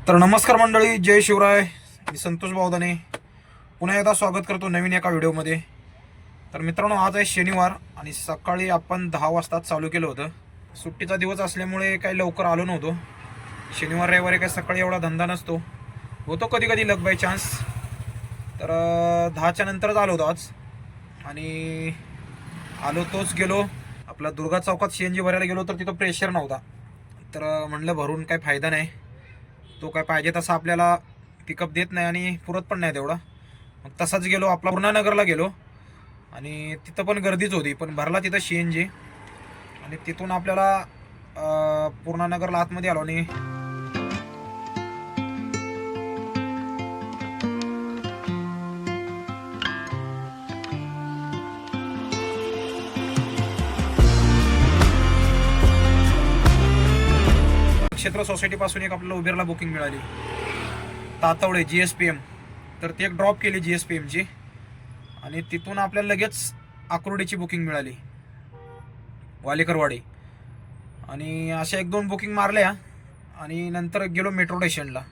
तर नमस्कार मंडळी, जय शिवराय. मी संतोष बावदाने पुन्हा एकदा स्वागत करतो नवीन एका व्हिडिओमध्ये. तर मित्रांनो, आज आहे शनिवार आणि सकाळी आपण 10 वाजता चालू केलं होतं. सुट्टीचा दिवस असल्यामुळे काही लवकर आलो नव्हतो. शनिवार रविवारी काही सकाळी एवढा धंदा नसतो, होतो कधी कधी लक बाय चान्स. तर 10च्या नंतरच आलो होतो आज आणि आलो तोच गेलो. आपला दुर्गा चौकात CNG भरायला गेलो तर तिथं प्रेशर नव्हता. तर म्हणलं भरून काही फायदा नाही, तो काय पाहिजे तसा आपल्याला पिकअप देत नाही आणि पुरत पण नाही तेवढा. मग तसाच गेलो, आपला पूर्णानगरला गेलो आणि तिथं पण गर्दीच होती, पण भरला तिथं CNG आणि तिथून आपल्याला पूर्णानगरला आतमध्ये आलो आणि क्षेत्र सोसायटीपासून एक आपल्याला उबेरला बुकिंग मिळाली, तातवडे GSPM. तर ती एक ड्रॉप केली GSPMची आणि तिथून आपल्याला लगेच आकुर्डीची बुकिंग मिळाली, वालेकरवाडी. आणि अशा 1-2 बुकिंग मारल्या आणि नंतर गेलो मेट्रो स्टेशनला.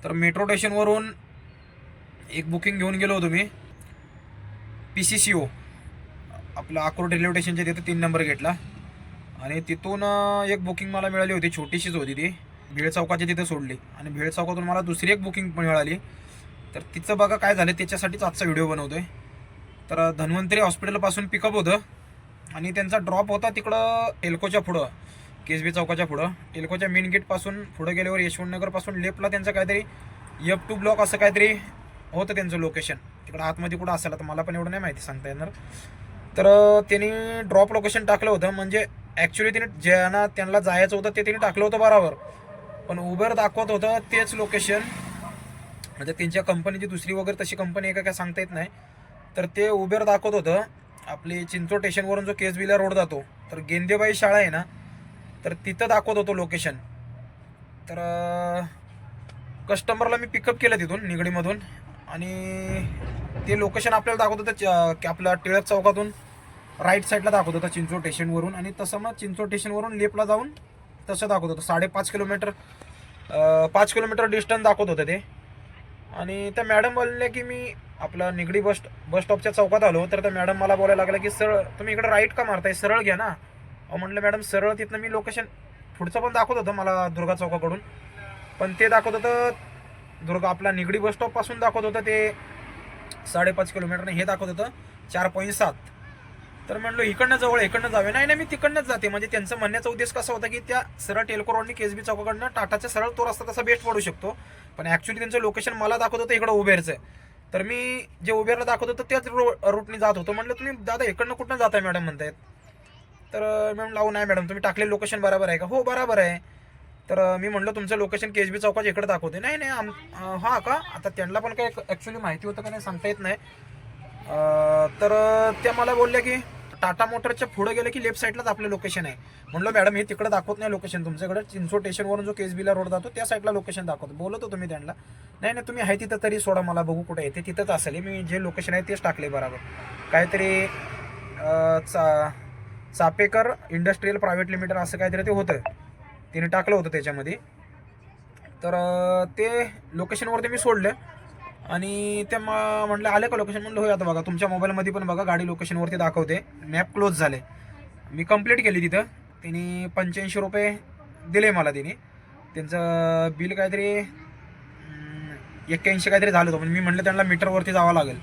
तर मेट्रो स्टेशनवरून एक बुकिंग घेऊन गेलो होतो मी, PCCO आपलं आकुर्डी रेल्वे स्टेशनच्या तिथे 3 नंबर गेटला. आणि तिथून एक बुकिंग मला मिळाली होती, छोटीशीच होती ती, भेळ चौकाच्या तिथे सोडली आणि भेळ चौकातून मला दुसरी एक बुकिंग मिळाली. तर तिचं बघा काय झालं, त्याच्यासाठीच आजचा व्हिडिओ बनवतोय. तर धन्वंतरी हॉस्पिटलपासून पिकअप होतं आणि त्यांचा ड्रॉप होता तिकडं टेल्कोच्या पुढं, KSB चौकाच्या पुढं. टेल्कोच्या मेन गेटपासून पुढं गेल्यावर यशवंतनगरपासून लेफ्टला त्यांचं काहीतरी F2 ब्लॉक असं काहीतरी होतं त्यांचं लोकेशन. तिकडं आतमध्ये कुठं असेल तर मला पण एवढं नाही माहिती सांगता येणार. तर त्यांनी ड्रॉप लोकेशन टाकलं होतं, म्हणजे ॲक्च्युली त्यांना जायचं होतं ते त्यांनी टाकलं होतं बरोबर, पण उबेर दाखवत होतं तेच लोकेशन. म्हणजे त्यांच्या कंपनीची दुसरी वगैरे तशी कंपनी आहे का काय सांगता येत नाही. तर ते उबेर दाखवत होतं आपली चिंचोड स्टेशनवरून जो केसबीला रोड जातो, तर गेंदेबाई शाळा आहे ना, तर तिथं दाखवत होतो लोकेशन. तर कस्टमरला मी पिकअप केलं तिथून निगडीमधून आणि ते लोकेशन आपल्याला दाखवत होतं की आपल्या टिळक चौकातून राईट साईडला दाखवत होता चिंचोड स्टेशनवरून. आणि तसं मग चिंचोड स्टेशनवरून लेफ्टला जाऊन तसं दाखवत होतं 5.5 किलोमीटर 5 किलोमीटर डिस्टन्स दाखवत होतं ते. आणि त्या मॅडम बोलले की मी आपला निगडी बस स्टॉपच्या चौकात आलो. तर त्या मॅडम मला बोलायला लागला की सरळ तुम्ही इकडे राईट का मारताय, सरळ घ्या ना. म्हटलं मॅडम सरळ, तिथनं मी लोकेशन पुढचं पण दाखवत होतं मला दुर्गा चौकाकडून, पण ते दाखवत होतं आपला निगडी बस स्टॉपपासून दाखवत होतं ते 5.5 किलोमीटर, हे दाखवत होतं 4.7. तर म्हणलो इकडनं जवळ, इकडनं जावे. नाही मी तिकडनंच जाते. म्हणजे त्यांचं म्हणण्याचा उद्देश कसा होता की त्या सरळ टेल्को रोडनी KSB चौकाकडनं टाटाच्या सरळ तो रस्ता तसा बेस्ट पडू शकतो, पण ॲक्च्युली त्यांचं लोकेशन मला दाखवत होतं इकडं उबेरचं. तर मी जे उबेरला दाखवत होतं त्याच रूटनी जात होतो. म्हटलं तुम्ही दादा इकडनं कुठनं जाताय मॅडम म्हणतायत. तर मॅडम लावू नाही मॅडम, तुम्ही टाकले लोकेशन बरोबर आहे का? हो बरोबर आहे. तर मी म्हटलं तुमचं लोकेशन KSB चौकाच्या इकडे दाखवते. नाही हां का? आता त्यांना पण काय ॲक्च्युली माहिती होतं का नाही सांगता येत नाही. तर त्या मला बोलल्या की टाटा मोटरच्या पुढे गेलं की लेफ्ट साईडलाच आपलं लोकेशन आहे. म्हणलं मॅडम हे तिकडे दाखवत नाही लोकेशन, तुमच्याकडे चिंचोड स्टेशनवरून जो KSBला रोड जातो त्या साईडला लोकेशन दाखवतो. बोलतो तुम्ही त्यांना. नाही तुम्ही आहे तिथं तरी सोडा, मला बघू कुठे येते, तिथंच असेल. मी जे लोकेशन आहे तेच टाकले बरोबर. काहीतरी चापेकर इंडस्ट्रीयल प्रायव्हेट लिमिटेड असं काहीतरी ते होतं, तिने टाकलं होतं त्याच्यामध्ये. तर ते लोकेशनवरती मी सोडलं आणि ते म्हटलं आले का लोकेशन. म्हणलं होय, आता बघा तुमच्या मोबाईलमध्ये पण बघा गाडी लोकेशनवरती दाखवते, मॅप क्लोज झाले. मी कंप्लीट केली तिथं. त्यांनी 85 रुपये दिले मला. त्यांचं बिल काहीतरी 81 काहीतरी झालं होतं, पण मी म्हटलं त्यांना मीटरवरती जावं लागेल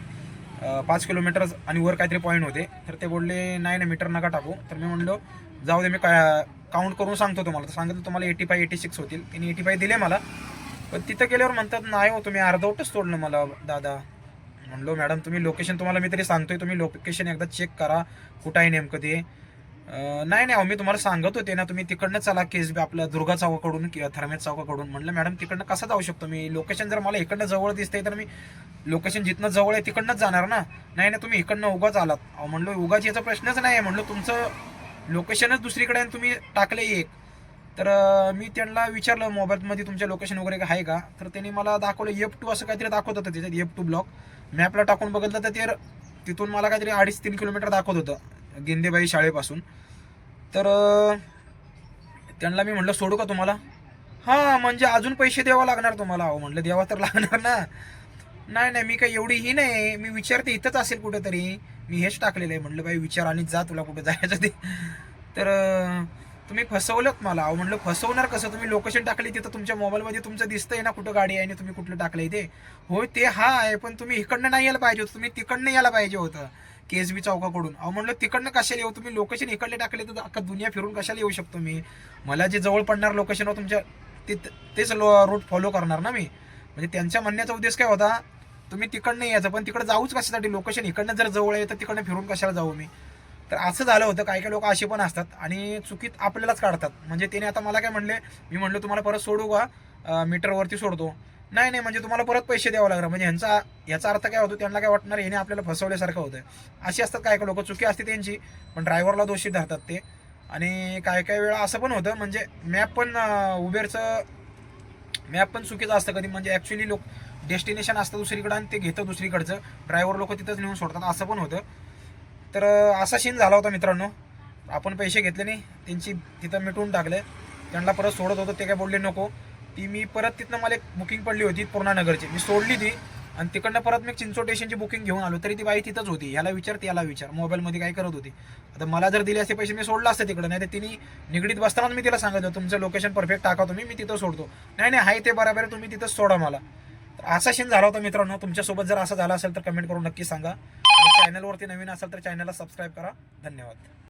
5 किलोमीटर आणि वर काहीतरी पॉईंट होते. तर ते बोलले नाही मीटर नका टाकू. तर मी म्हणलो जाऊ दे, मी काउंट करून सांगतो तुम्हाला. तर सांगितलं तुम्हाला 85-86 होतील. त्यांनी 85 दिले मला. पण तिथं गेल्यावर म्हणतात नाही हो तुम्ही अर्धवटच तोडलं मला दादा. म्हणलो मॅडम तुम्ही लोकेशन, तुम्हाला मी तरी सांगतोय तुम्ही लोकेशन एकदा चेक करा कुठं आहे नेमकं ते. नाही मी तुम्हाला सांगत होते ना, तुम्ही तिकडनं चला KSB आपल्या दुर्गा चौकाकडून किंवा थर्मेट चौकाकडून. म्हटलं मॅडम तिकडनं कसं जाऊ शकतो मी, लोकेशन जर मला इकडनं जवळ दिसतंय तर मी लोकेशन जिथनं जवळ आहे तिकडनंच जाणार ना. नाही तुम्ही इकडनं उगाच आलात. म्हणलो उगाच याचा प्रश्नच नाही आहे. म्हणलं तुमचं लोकेशनच दुसरीकडे आहे तुम्ही टाकले एक. तर मी त्यांना विचारलं मोबाईलमध्ये तुमच्या लोकेशन वगैरे आहे का. तर त्यांनी मला दाखवलं F2 असं काहीतरी दाखवत होतं त्याच्यात, F2 ब्लॉक. मॅपला टाकून बघितलं तर ते तिथून मला काहीतरी 2.5-3 किलोमीटर दाखवत होतं गेंदेबाई शाळेपासून. तर त्यांना मी म्हटलं सोडू का तुम्हाला. हां, म्हणजे अजून पैसे द्यावं लागणार तुम्हाला. अहो म्हटलं द्यावं तर लागणार ना. नाही, नाही मी काही एवढी ही नाही. मी विचारते इथंच असेल कुठेतरी. मी हेच टाकलेलं आहे. म्हटलं बाई विचार आणि जा तुला कुठे जायचं ते. तर तुम्ही फसवलंत मला. अहो म्हटलं फसवणार कसं? तुम्ही लोकेशन टाकली तिथं तुमच्या मोबाईलमध्ये तुमचं दिसतंय ना कुठं गाडी आहे आणि तुम्ही कुठलं टाकलंय ते. होय ते हा आहे, पण तुम्ही इकडनं नाही यायला पाहिजे होतं. तुम्ही तिकडनं यायला पाहिजे होतं. केएसबी चौकाकडून. अहो म्हटलं तिकडनं कशाला येऊ? तुम्ही लोकेशन इकडले टाकले तर अख्खा दुनिया फिरून कशाला येऊ शकतो मी? मला जे जवळ पडणार लोकेशनवर तुमच्या तेच रूट फॉलो करणार ना मी. म्हणजे त्यांच्या म्हणण्याचा उद्देश काय होता? तुम्ही तिकडनं यायचं, पण तिकडे जाऊच कशासाठी? लोकेशन इकडनं जर जवळ आहे तर तिकडनं फिरून कशाला जाऊ मी? तर असं झालं होतं. काही काही लोक असे पण असतात आणि चुकीत आपल्यालाच काढतात. म्हणजे त्याने आता मला काय म्हणले, मी म्हणलो तुम्हाला परत सोडू का, मीटरवरती सोडतो. नाही नाही म्हणजे तुम्हाला परत पैसे द्यावं लागणार. म्हणजे याचा अर्थ काय होतो, त्यांना काय वाटणार याने आपल्याला फसवल्यासारखं होतं. अशी असतात काय काय लोक, चुकी असते त्यांची, पण ड्रायव्हरला दोषी धरतात ते. आणि काय काय वेळा असं पण होतं, म्हणजे उबेरचं मॅप पण चुकीचं असतं कधी. म्हणजे ॲक्च्युली डेस्टिनेशन असतं दुसरीकडं आणि ते घेतं दुसरीकडचं. ड्रायव्हर लोक तिथंच नेऊन सोडतात, असं पण होतं. तर असा सीन झाला होता मित्रांनो. आपण पैसे घेतले नाही, त्यांची तिथं मिटवून टाकले. त्यांना परत सोडत होतं, ते काय बोलले नको. मी परत तिथनं मला एक बुकिंग पडली होती पूर्णानगरची, मी सोडली ती. आणि तिकडनं परत मी चिंचोड स्टेशनची बुकिंग घेऊन आलो, तरी ती बाई तिथंच होती. ह्याला विचार त्याला विचार, मोबाईलमध्ये काय करत होती. आता मला जर दिले असते पैसे मी सोडलं असतं तिकडं. नाही तर तिने निगडीत बसतानाच मी तिला सांगितलं तुमचं लोकेशन परफेक्ट टाका तुम्ही, मी तिथं सोडतो. नाही नाही आहे ते बरोबर आहे, तुम्ही तिथंच सोडा मला. तर असा सीन झाला होता मित्रांनो. तुमच्यासोबत जर असं झालं असेल तर कमेंट करून नक्की सांगा. आणि चॅनलवरती नवीन असेल तर चॅनलला सबस्क्राईब करा. धन्यवाद.